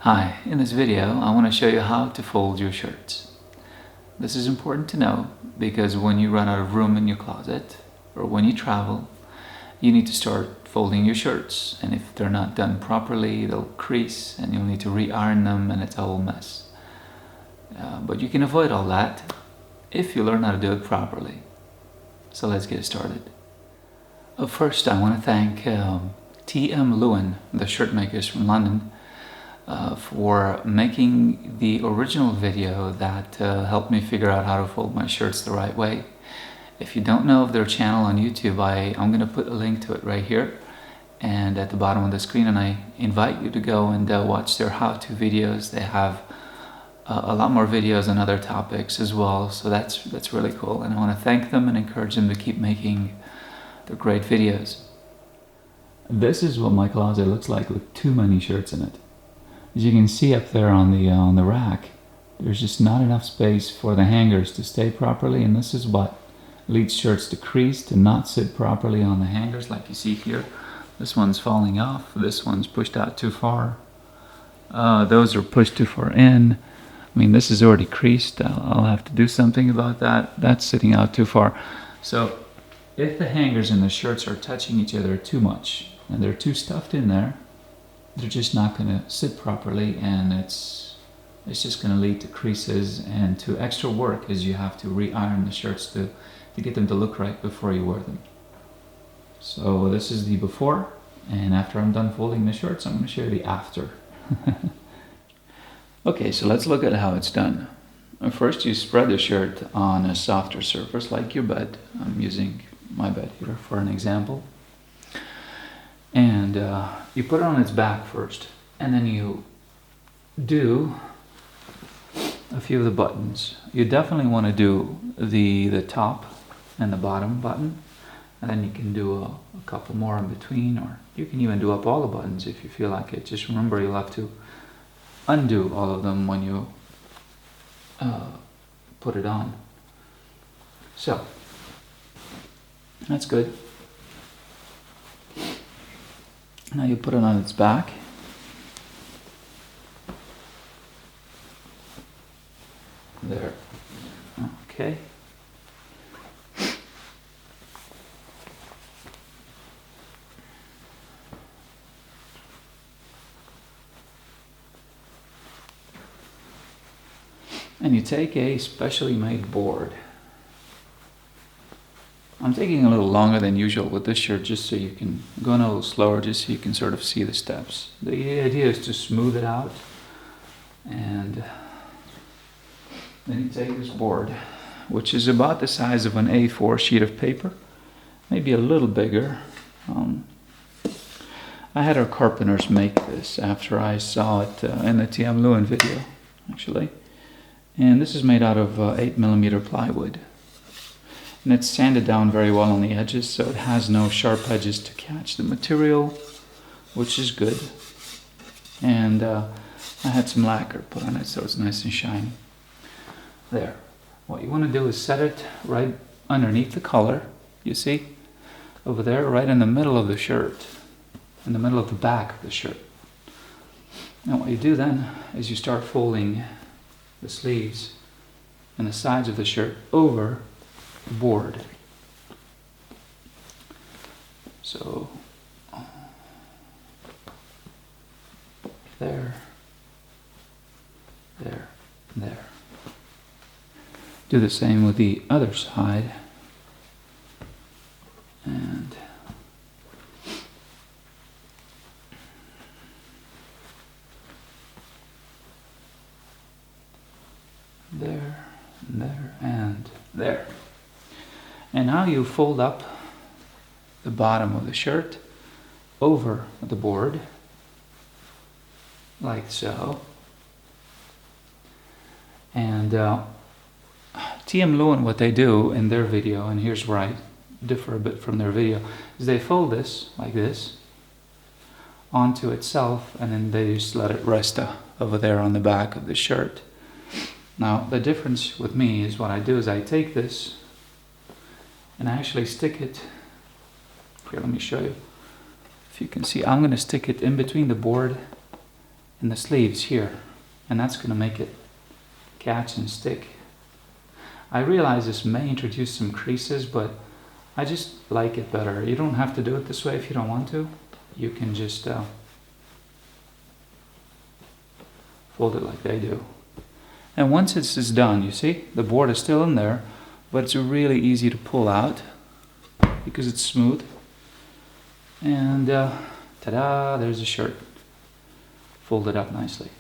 Hi, in this video I want to show you how to fold your shirts. This is important to know because when you run out of room in your closet or when you travel, you need to start folding your shirts, and if they're not done properly they'll crease and you'll need to re-iron them and it's a whole mess. But you can avoid all that if you learn how to do it properly. So let's get started. First I want to thank TM Lewin, the shirt makers from London, for making the original video that helped me figure out how to fold my shirts the right way. If you don't know of their channel on YouTube, I'm going to put a link to it right here and at the bottom of the screen, and I invite you to go and watch their how-to videos. They have a lot more videos on other topics as well, so that's really cool, and I want to thank them and encourage them to keep making their great videos. This is what my closet looks like with too many shirts in it. As you can see up there on the rack, there's just not enough space for the hangers to stay properly, and this is what leads shirts to crease, to not sit properly on the hangers like you see here. This one's falling off, this one's pushed out too far, those are pushed too far in. I mean, this is already creased. I'll have to do something about that. That's sitting out too far. So if the hangers and the shirts are touching each other too much and they're too stuffed in there, they're just not going to sit properly, and it's just going to lead to creases and to extra work, as you have to re-iron the shirts to get them to look right before you wear them. So this is the before, and after I'm done folding the shirts, I'm going to show you the after. Okay, so let's look at how it's done. First, you spread the shirt on a softer surface like your bed. I'm using my bed here for an example. And you put it on its back first, and then you do a few of the buttons. You definitely want to do the top and the bottom button, and then you can do a couple more in between, or you can even do up all the buttons if you feel like it. Just remember, you'll have to undo all of them when you put it on. So that's good. Now you put it on its back. There. Okay. And you take a specially made board. I'm taking a little longer than usual with this shirt just so you can go in a little slower, just so you can sort of see the steps. The idea is to smooth it out, and then you take this board, which is about the size of an A4 sheet of paper, maybe a little bigger. I had our carpenters make this after I saw it in the TM Lewin video, actually. And this is made out of 8mm plywood. And it's sanded down very well on the edges, so it has no sharp edges to catch the material, which is good. And I had some lacquer put on it so it's nice and shiny. There. What you want to do is set it right underneath the collar, you see, over there, right in the middle of the shirt, in the middle of the back of the shirt. And what you do then is you start folding the sleeves and the sides of the shirt over the board. So there, there, there. Do the same with the other side, and there, and there, and there. And now you fold up the bottom of the shirt over the board, like so. And TM Lewin, what they do in their video, and here's where I differ a bit from their video, is they fold this, like this, onto itself, and then they just let it rest over there on the back of the shirt. Now, the difference with me is what I do is I take this and I actually stick it, here, let me show you. If you can see, I'm going to stick it in between the board in the sleeves here, and that's going to make it catch and stick. I realize this may introduce some creases, but I just like it better. You don't have to do it this way if you don't want to. You can just fold it like they do. And once this is done, you see, the board is still in there, but it's really easy to pull out because it's smooth. And ta-da, there's the shirt. Folded up nicely.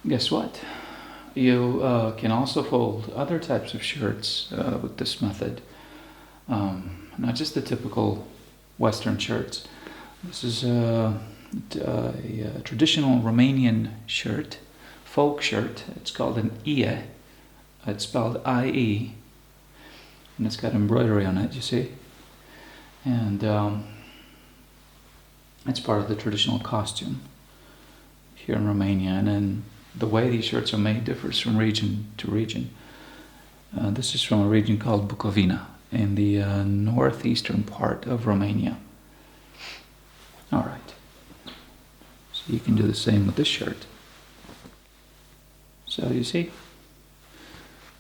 Guess what? You can also fold other types of shirts with this method. Not just the typical Western shirts. This is a traditional Romanian shirt, folk shirt. It's called an ie. It's spelled I-E. And it's got embroidery on it, you see? And it's part of the traditional costume here in Romania. And then the way these shirts are made differs from region to region. This is from a region called Bucovina in the northeastern part of Romania. All right. So you can do the same with this shirt. So you see,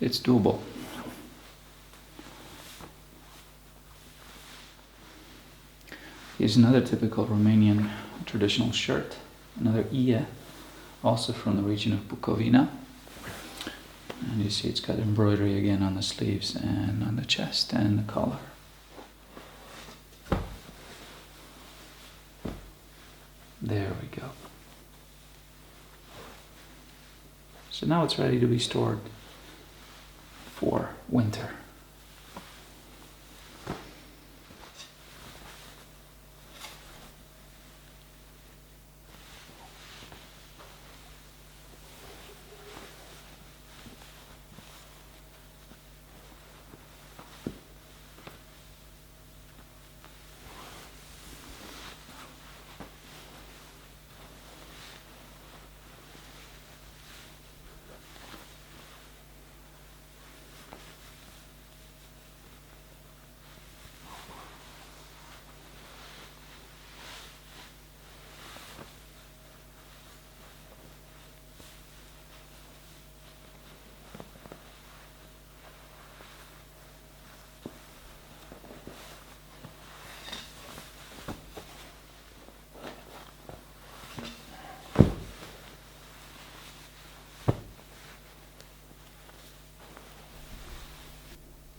it's doable. Here's another typical Romanian traditional shirt, another ie, also from the region of Bucovina. And you see it's got embroidery again on the sleeves and on the chest and the collar. There we go. So now it's ready to be stored for winter.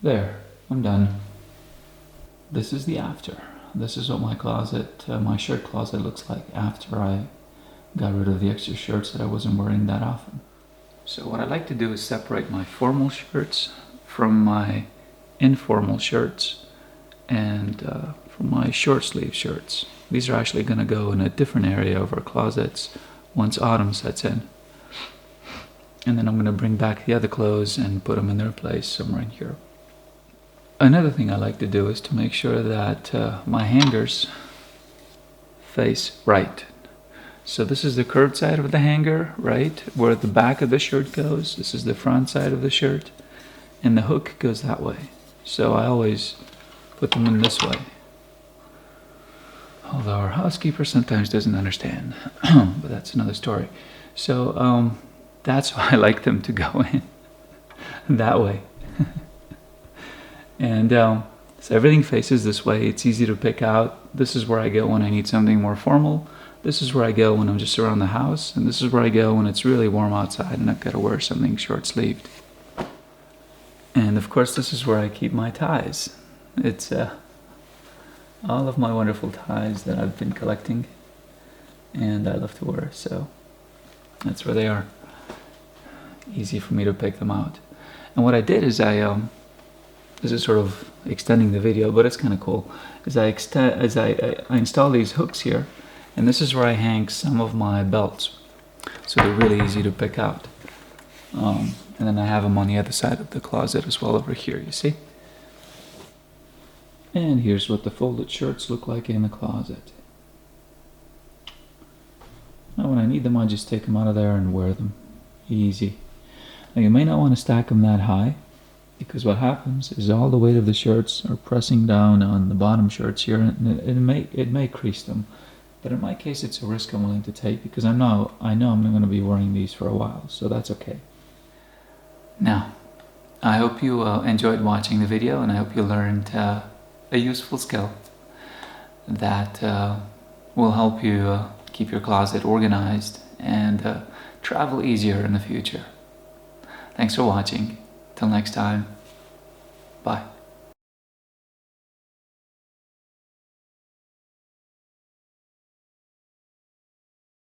There, I'm done. This is the after. This is what my closet, my shirt closet looks like after I got rid of the extra shirts that I wasn't wearing that often. So what I like to do is separate my formal shirts from my informal shirts and from my short sleeve shirts. These are actually going to go in a different area of our closets once autumn sets in. And then I'm going to bring back the other clothes and put them in their place somewhere in here. Another thing I like to do is to make sure that my hangers face right. So this is the curved side of the hanger, right, where the back of the shirt goes. This is the front side of the shirt, and the hook goes that way. So I always put them in this way. Although our housekeeper sometimes doesn't understand, but that's another story. So that's why I like them to go in that way. And So everything faces this way. It's easy to pick out. This is where I go when I need something more formal. This is where I go when I'm just around the house. And this is where I go when it's really warm outside and I've got to wear something short-sleeved. And of course, this is where I keep my ties. It's all of my wonderful ties that I've been collecting and I love to wear. So that's where they are. Easy for me to pick them out. And what I did is this is sort of extending the video, but it's kind of cool, is I install these hooks here, and this is where I hang some of my belts. So they're really easy to pick out. And then I have them on the other side of the closet as well over here, you see? And here's what the folded shirts look like in the closet. Now when I need them, I just take them out of there and wear them. Easy. Now you may not want to stack them that high, because what happens is all the weight of the shirts are pressing down on the bottom shirts here, and it may crease them. But in my case, it's a risk I'm willing to take, because I know I'm going to be wearing these for a while, so that's okay. Now, I hope you enjoyed watching the video, and I hope you learned a useful skill that will help you keep your closet organized and travel easier in the future. Thanks for watching. Till next time. Bye.